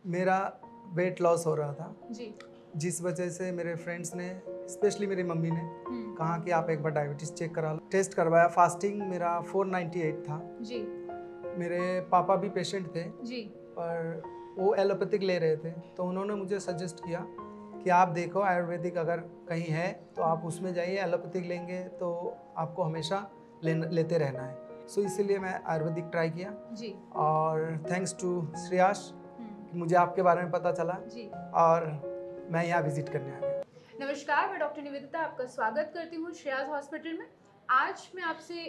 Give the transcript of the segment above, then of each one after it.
मेरा weight loss हो रहा था जी। जिस वजह से मेरे फ्रेंड्स ने स्पेशली मेरी मम्मी ने कहा कि आप एक बार डायबिटीज़ चेक करा लो। टेस्ट करवाया, फास्टिंग मेरा 498 था जी। मेरे पापा भी पेशेंट थे जी। पर वो एलोपैथिक ले रहे थे, तो उन्होंने मुझे सजेस्ट किया कि आप देखो आयुर्वेदिक अगर कहीं है तो आप उसमें जाइए, एलोपैथिक लेंगे तो आपको हमेशा लेते रहना है। सो इसीलिए मैं आयुर्वेदिक ट्राई किया जी। और थैंक्स टू श्रेयास कि मुझे आपके बारे में पता चला जी। और मैं यहाँ विजिट करने आ गया। नमस्कार, मैं डॉक्टर निवेदिता आपका स्वागत करती हूँ श्रेयास हॉस्पिटल में। आज मैं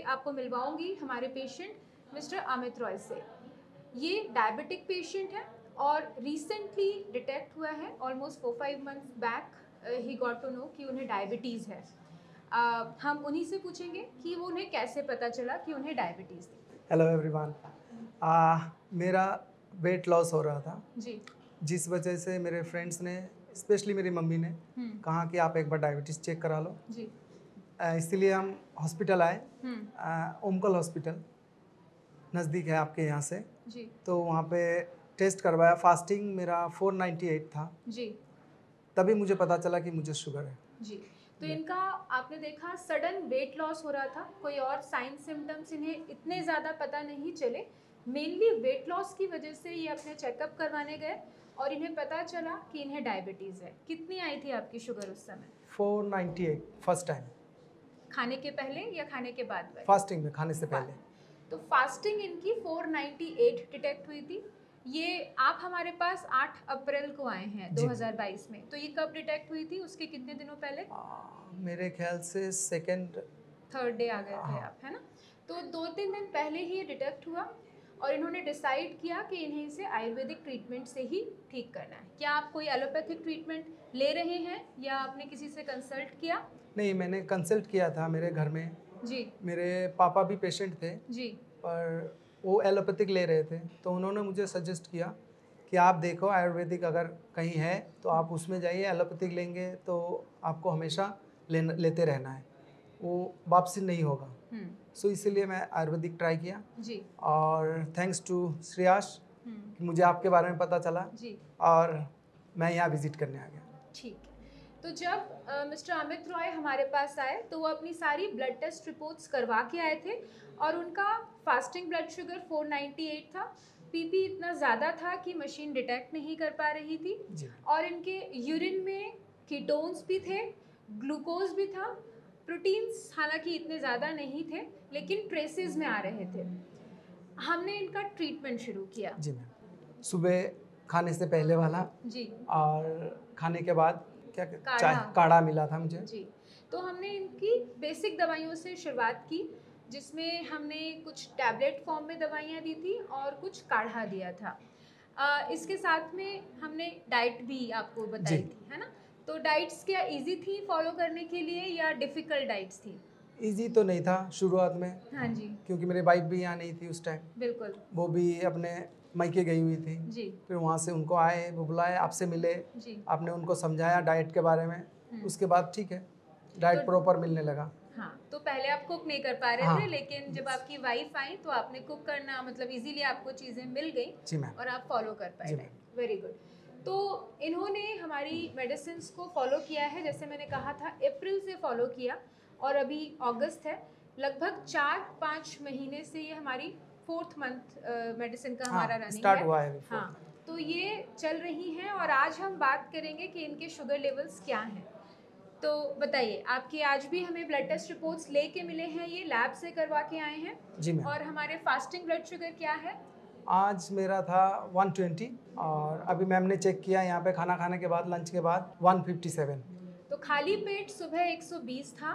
आपको मिलवाऊंगी हमारे पेशेंट मिस्टर अमित रॉय से। ये डायबिटिक पेशेंट है और रिसेंटली डिटेक्ट हुआ है, ऑलमोस्ट 4-5 मंथ्स बैक ही गॉट टू नो कि उन्हें डायबिटीज़ है। हम उन्हीं से पूछेंगे कि वो उन्हें कैसे पता चला कि उन्हें डायबिटीज़ थी। हेलो एवरीवन, मेरा वेट लॉस हो रहा था जी। जिस वजह से मेरे फ्रेंड्स ने स्पेशली मेरी मम्मी ने कहा कि आप एक बार डायबिटीज़ चेक करा लो। जी। इसीलिए हम हॉस्पिटल आए, ओमकल हॉस्पिटल नज़दीक है आपके यहाँ से। जी। तो वहाँ पे टेस्ट करवाया, फास्टिंग मेरा 498 था जी। तभी मुझे पता चला कि मुझे शुगर है। जी। तो इनका आपने देखा सडन वेट लॉस हो रहा था, कोई और साइन सिम्टम्स इन्हें इतने ज़्यादा पता नहीं चले। मेनली वेट लॉस की वजह से ये अपने चेकअप करवाने गए और इन्हें पता चला कि इन्हें डायबिटीज़ है। कितनी आई थी आपकी शुगर उस समय? 498 फर्स्ट टाइम। खाने के पहले या खाने के बाद वाली? फास्टिंग में, खाने से पहले। तो फास्टिंग इनकी 498 डिटेक्ट हुई थी। ये आप हमारे पास 8 अप्रैल को आए हैं 2022 में। तो ये कब डिटेक्ट हुई थी, उसके कितने दिनों पहले? मेरे ख्याल से थर्ड डे आ गए थे आप, है ना? तो 2-3 दिन पहले ही ये डिटेक्ट हुआ और इन्होंने डिसाइड किया कि इन्हें इसे आयुर्वेदिक ट्रीटमेंट से ही ठीक करना है। क्या आप कोई एलोपैथिक ट्रीटमेंट ले रहे हैं या आपने किसी से कंसल्ट किया? नहीं, मैंने कंसल्ट किया था मेरे घर में। जी। मेरे पापा भी पेशेंट थे जी। पर वो एलोपैथिक ले रहे थे, तो उन्होंने मुझे सजेस्ट किया कि आप देखो आयुर्वेदिक अगर कहीं है तो आप उसमें जाइए, एलोपैथिक लेंगे तो आपको हमेशा लेते रहना है, वो वापसी नहीं होगा। सो इसीलिए मैं आयुर्वेदिक ट्राई किया। जी। और थैंक्स टू श्रेयास कि मुझे आपके बारे में पता चला जी। और मैं यहाँ विजिट करने आ गया। ठीक है। तो जब मिस्टर अमित रॉय हमारे पास आए तो वो अपनी सारी ब्लड टेस्ट रिपोर्ट्स करवा के आए थे और उनका फास्टिंग ब्लड शुगर 498 था। पीपी इतना ज़्यादा था कि मशीन डिटेक्ट नहीं कर पा रही थी और इनके यूरिन में कीटोन्स भी थे, ग्लूकोज भी था, प्रोटीन्स हालांकि इतने ज़्यादा नहीं थे लेकिन ट्रेसेस में आ रहे थे। हमने इनका ट्रीटमेंट शुरू किया। जी मैम, सुबह खाने से पहले वाला जी। और खाने के बाद क्या काढ़ा। काढ़ा मिला था मुझे। जी। तो हमने इनकी बेसिक दवाइयों से शुरुआत की जिसमें हमने कुछ टैबलेट फॉर्म में दवाइयाँ दी थी और कुछ काढ़ा दिया था। इसके साथ में हमने डाइट भी आपको बताई थी, है ना? तो डाइट्स क्या इजी थी फॉलो करने के लिए या डिफ़िकल्ट डाइट्स थी? इजी तो नहीं था शुरुआत में। हाँ जी। क्योंकि मेरी वाइफ भी यहाँ नहीं थी उस टाइम। बिल्कुल। वो भी अपने मायके गई हुई थी। जी। फिर वहाँ से उनको आए, वो बुलाए, आपसे मिले। जी। आपने उनको समझाया डाइट के बारे में। उसके बाद ठीक है, डाइट प्रॉपर मिलने लगा। हाँ, तो पहले आप कुक नहीं कर पा रहे थे लेकिन जब आपकी वाइफ आई तो आपने कुक करना मतलब इजीली आपको चीज़ें मिल गई। जी मैम। और आप फॉलो कर पाए। Very good. तो इन्होंने हमारी मेडिसिन्स को फॉलो किया है, जैसे मैंने कहा था अप्रैल से फॉलो किया और अभी अगस्त है। लगभग 4-5 महीने से ये हमारी 4th मंथ मेडिसिन का हमारा रनिंग स्टार्ट हुआ है। हाँ, तो ये चल रही हैं और आज हम बात करेंगे कि इनके शुगर लेवल्स क्या हैं। तो बताइए, आपकी आज भी हमें ब्लड टेस्ट रिपोर्ट्स लेके मिले हैं, ये लैब से करवा के आए हैं? जी मैम। और हमारे फास्टिंग ब्लड शुगर क्या है? आज मेरा था 120 और अभी मैम ने चेक किया यहाँ पे खाना खाने के बाद, लंच के बाद 157। तो खाली पेट सुबह 120 था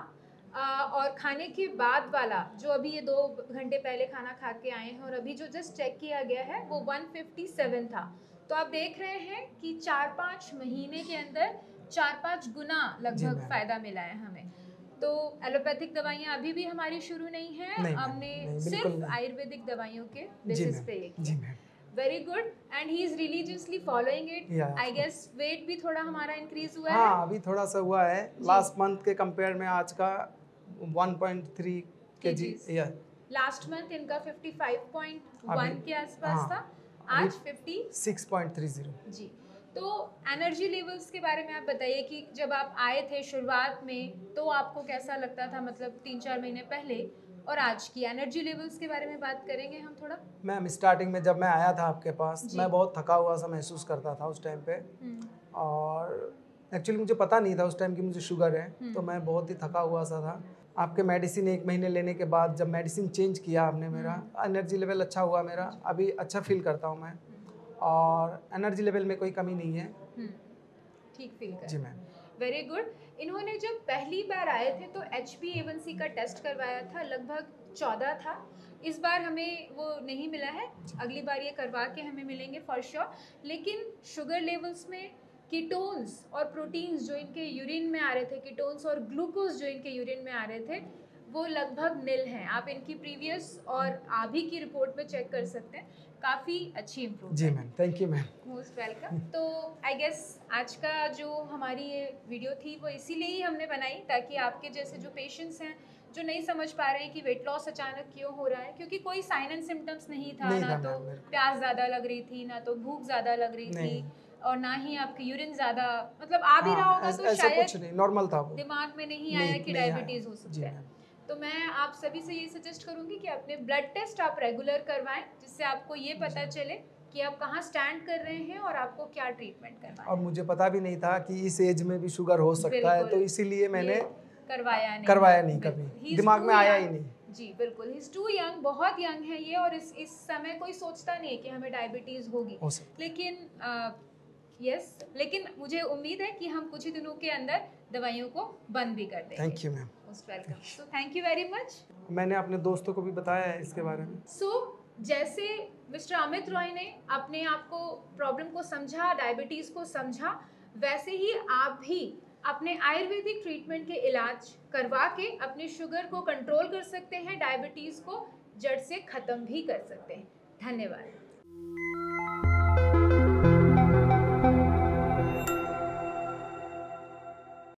और खाने के बाद वाला जो अभी ये 2 घंटे पहले खाना खा के आए हैं और अभी जो जस्ट चेक किया गया है वो 157 था। तो आप देख रहे हैं कि 4-5 महीने के अंदर 4-5 गुना लगभग फ़ायदा मिला है हमें। तो एलोपैथिक दवाइयाँ अभी भी हमारी शुरू नहीं हैं, हमने सिर्फ आयुर्वेदिक दवाइयों के बेसिस पे ये किया। Very good. And he is religiously following it. I guess weight भी थोड़ा हमारा इंक्रीज हुआ है। हाँ, अभी थोड़ा सा हुआ है। लास्ट मंथ के कंपेयर में आज का 1.3 kg। लास्ट मंथ इनका 55.1 के आसपास था, आज 6.30। जी। तो एनर्जी लेवल्स के बारे में आप बताइए कि जब आप आए थे शुरुआत में तो आपको कैसा लगता था, मतलब 3-4 महीने पहले, और आज की एनर्जी लेवल्स के बारे में बात करेंगे हम थोड़ा। मैम स्टार्टिंग में जब मैं आया था आपके पास, जी। मैं बहुत थका हुआ सा महसूस करता था उस टाइम पे, और एक्चुअली मुझे पता नहीं था उस टाइम कि मुझे शुगर है, तो मैं बहुत ही थका हुआ सा था। आपके मेडिसिन 1 महीने लेने के बाद जब मेडिसिन चेंज किया आपने, मेरा एनर्जी लेवल अच्छा हुआ, मेरा अभी अच्छा फील करता हूँ मैं, और एनर्जी लेवल में कोई कमी नहीं है। ठीक फील कर जी मैम। Very good. इन्होंने जब पहली बार आए थे तो HbA1c का टेस्ट करवाया था, लगभग 14 था। इस बार हमें वो नहीं मिला है, अगली बार ये करवा के हमें मिलेंगे फॉर श्योर। लेकिन शुगर लेवल्स में कीटोन्स और प्रोटीन्स जो इनके यूरिन में आ रहे थे, कीटोन्स और ग्लूकोज जो इनके यूरिन में आ रहे थे, वो लगभग नील हैं। आप इनकी प्रीवियस और अभी की रिपोर्ट में चेक कर सकते हैं, काफ़ी अच्छी इम्प्रूवमेंट। जी ma'am, thank you ma'am. Most welcome. तो आई गेस आज का जो हमारी ये वीडियो थी वो इसीलिए ही हमने बनाई, ताकि आपके जैसे जो पेशेंट्स हैं जो नहीं समझ पा रहे कि वेट लॉस अचानक क्यों हो रहा है, क्योंकि कोई साइन एंड सिम्टम्स नहीं था, ना तो प्यास ज़्यादा लग रही थी, ना तो भूख ज़्यादा लग रही थी, और ना ही आपकी यूरिन ज़्यादा, मतलब आ भी रहा होगा तो शायद कुछ नहीं, नॉर्मल था वो, दिमाग में नहीं आया कि डायबिटीज़ हो सकता है। तो मैं आप सभी से ये सजेस्ट करूँगी कि अपने ब्लड टेस्ट आप रेगुलर करवाएं, जिससे आपको ये पता चले कि आप कहाँ स्टैंड कर रहे हैं और आपको क्या ट्रीटमेंट करना है। और मुझे पता भी नहीं था कि इस एज में भी शुगर हो सकता है, तो इसीलिए मैंने करवाया नहीं कभी, दिमाग में आया ही नहीं। जी बिल्कुल, ही इज टू यंग, बहुत यंग है ये, और इस समय कोई सोचता नहीं है कि हमें डायबिटीज़ होगी, लेकिन यस, लेकिन मुझे उम्मीद है कि हम कुछ ही दिनों के अंदर दवाइयों को बंद भी कर देंगे। Thank you ma'am. Most welcome. So thank you very much. मैंने अपने दोस्तों को भी बताया है इसके बारे में। सो जैसे मिस्टर अमित रॉय ने अपने आप को प्रॉब्लम को समझा, डायबिटीज़ को समझा, वैसे ही आप भी अपने आयुर्वेदिक ट्रीटमेंट के इलाज करवा के अपने शुगर को कंट्रोल कर सकते हैं, डायबिटीज़ को जड़ से ख़त्म भी कर सकते हैं। धन्यवाद।